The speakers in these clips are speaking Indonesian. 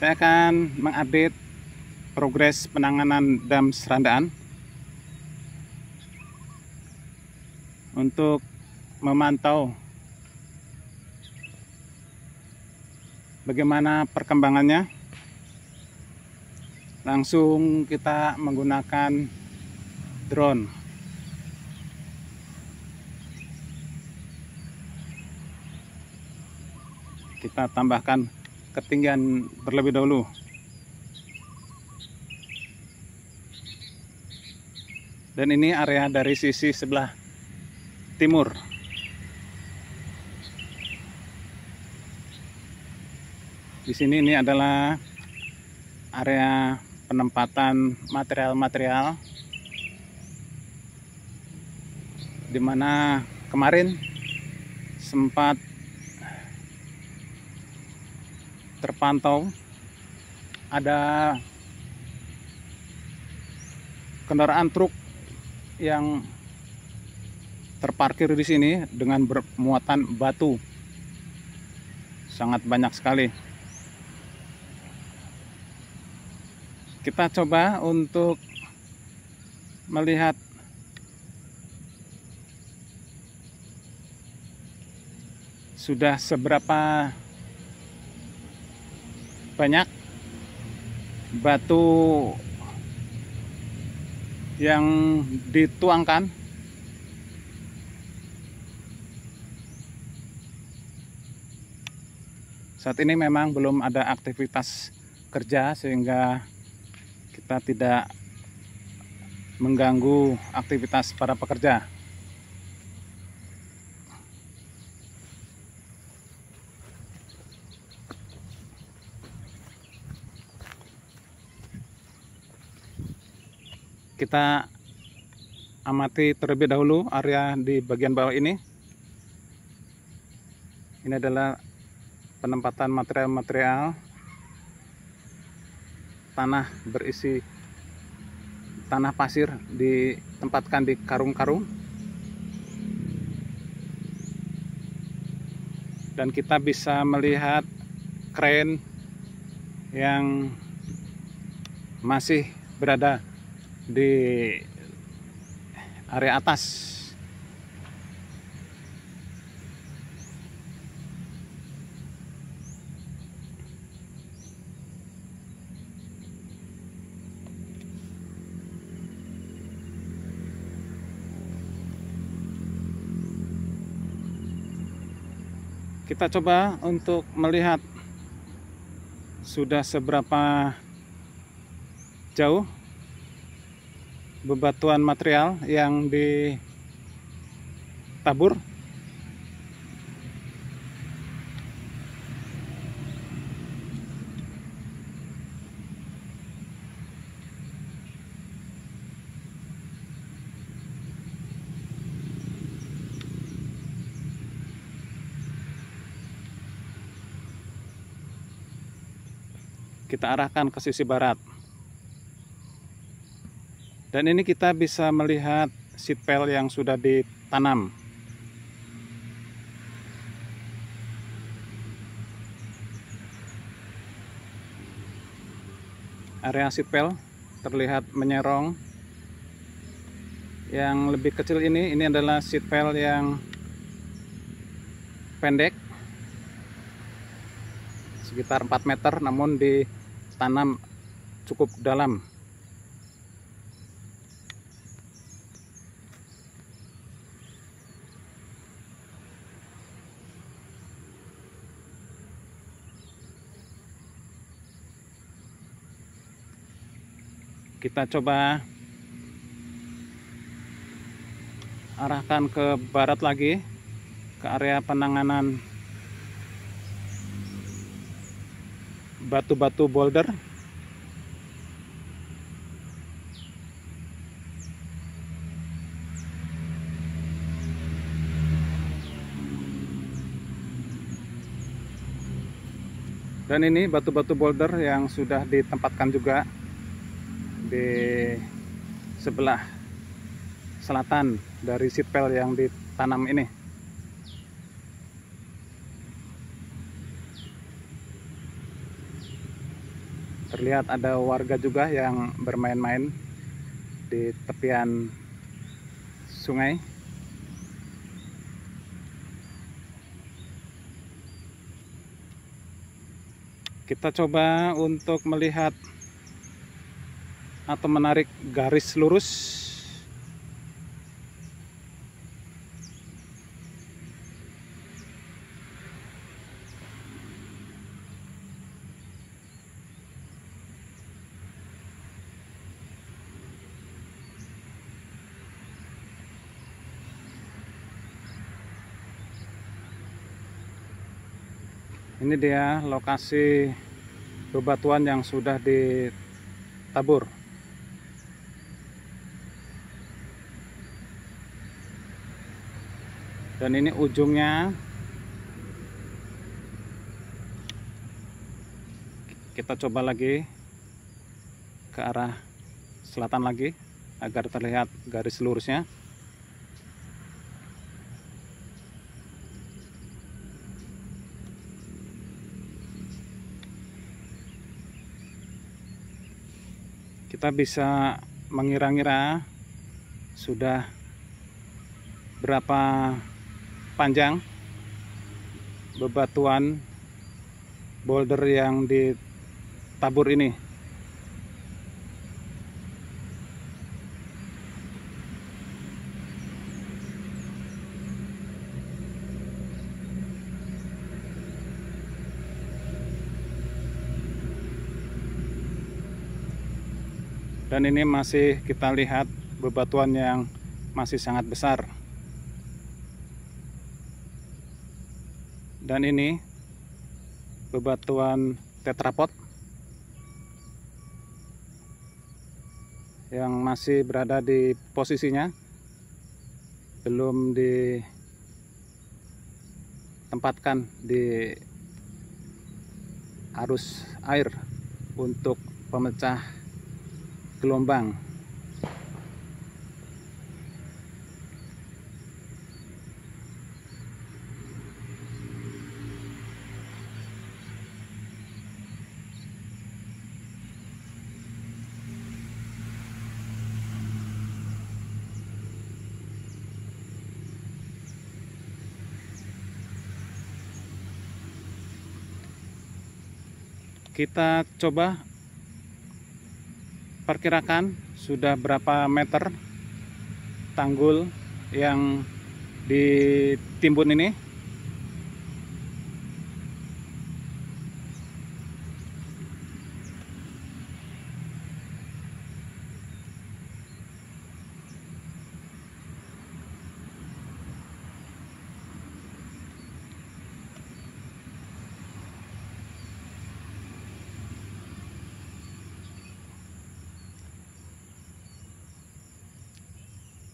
Saya akan mengupdate progres penanganan dam Serandaan untuk memantau bagaimana perkembangannya. Langsung kita menggunakan drone. Kita tambahkan ketinggian terlebih dahulu. Dan ini area dari sisi sebelah timur. Di sini ini adalah area penempatan material-material di mana kemarin sempat terpantau ada kendaraan truk yang terparkir di sini dengan bermuatan batu sangat banyak sekali. Kita coba untuk melihat sudah seberapa banyak batu yang dituangkan. Saat ini memang belum ada aktivitas kerja sehingga kita tidak mengganggu aktivitas para pekerja. Kita amati terlebih dahulu area di bagian bawah ini. Ini adalah penempatan material-material tanah berisi tanah pasir, ditempatkan di karung-karung. Dan kita bisa melihat kren yang masih berada di area atas. Kita coba untuk melihat sudah seberapa jauh bebatuan material yang ditabur. Kita arahkan ke sisi barat. Dan ini kita bisa melihat seed pile yang sudah ditanam. Area seed pile terlihat menyerong. Yang lebih kecil ini adalah seed pile yang pendek, sekitar 4 meter, namun ditanam cukup dalam. Kita coba arahkan ke barat lagi, ke area penanganan batu-batu boulder. Dan ini batu-batu boulder yang sudah ditempatkan juga di sebelah selatan dari seed pile yang ditanam ini. Terlihat ada warga juga yang bermain-main di tepian sungai. Kita coba untuk melihat atau menarik garis lurus. Ini dia lokasi bebatuan yang sudah ditabur. Dan ini ujungnya. Kita coba lagi ke arah selatan lagi agar terlihat garis lurusnya. Kita bisa mengira-ngira sudah berapa panjang bebatuan boulder yang ditabur ini. Dan ini masih kita lihat bebatuan yang masih sangat besar. Dan ini bebatuan tetrapod yang masih berada di posisinya, belum ditempatkan di arus air untuk pemecah gelombang. Kita coba perkirakan sudah berapa meter tanggul yang ditimbun ini.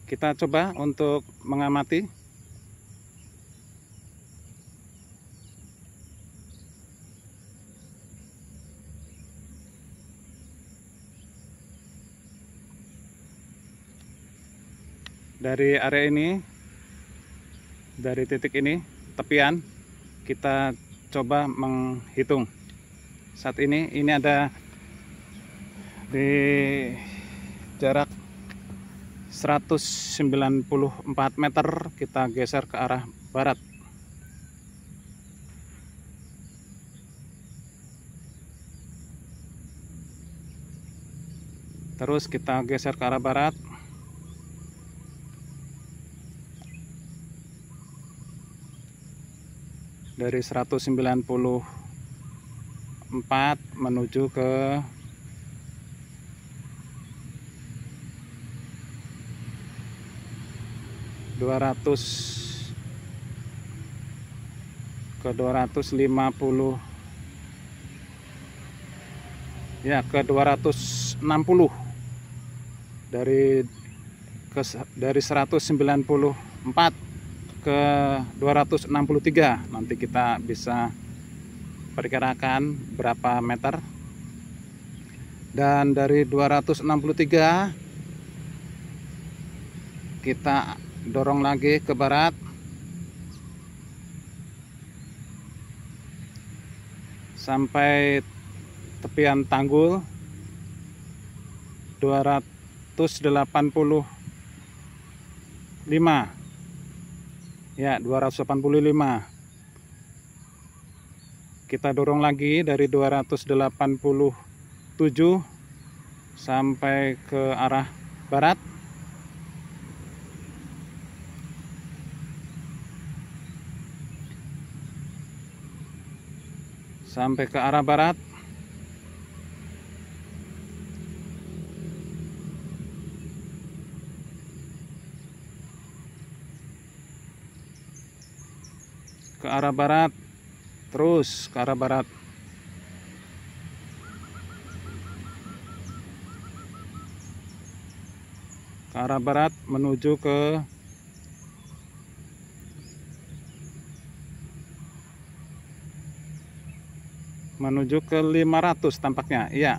Kita coba untuk mengamati. Dari area ini, dari titik ini, tepian, kita coba menghitung. Saat ini ada di jarak 194 meter, kita geser ke arah barat. Terus kita geser ke arah barat. Dari 194 menuju ke 250 ya, ke 260. Dari 194 ke 263. Nanti kita bisa perkirakan berapa meter. Dan dari 263 kita dorong lagi ke barat sampai tepian tanggul 285 ya, 285. Kita dorong lagi dari 287 sampai ke arah barat. Sampai ke arah barat. Ke arah barat, terus ke arah barat. Ke arah barat menuju ke menuju ke 500 tampaknya. Iya.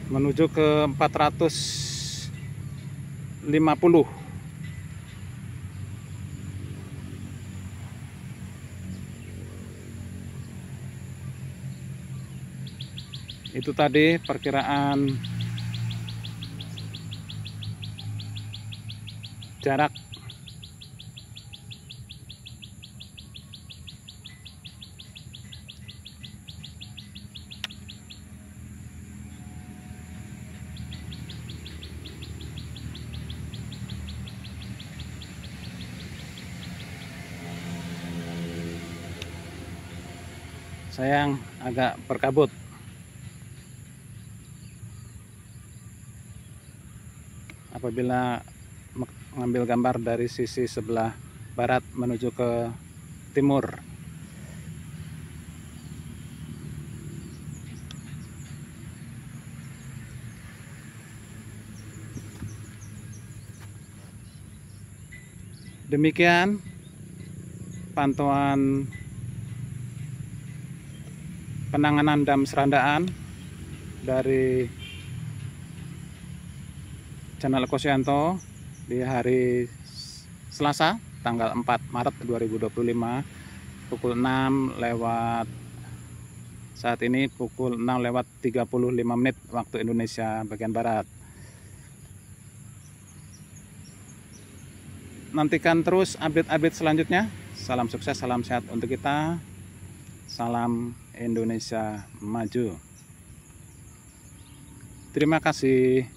Menuju ke 450. Itu tadi perkiraan jarak sayang agak berkabut. Apabila mengambil gambar dari sisi sebelah barat menuju ke timur. Demikian pantauan penanganan dam serandaan dari channel Ekosyanto di hari Selasa tanggal 4 Maret 2025 pukul 6 lewat saat ini pukul 6:35 waktu Indonesia bagian barat. Nantikan terus update-update selanjutnya. Salam sukses, salam sehat untuk kita. Salam Indonesia maju. Terima kasih.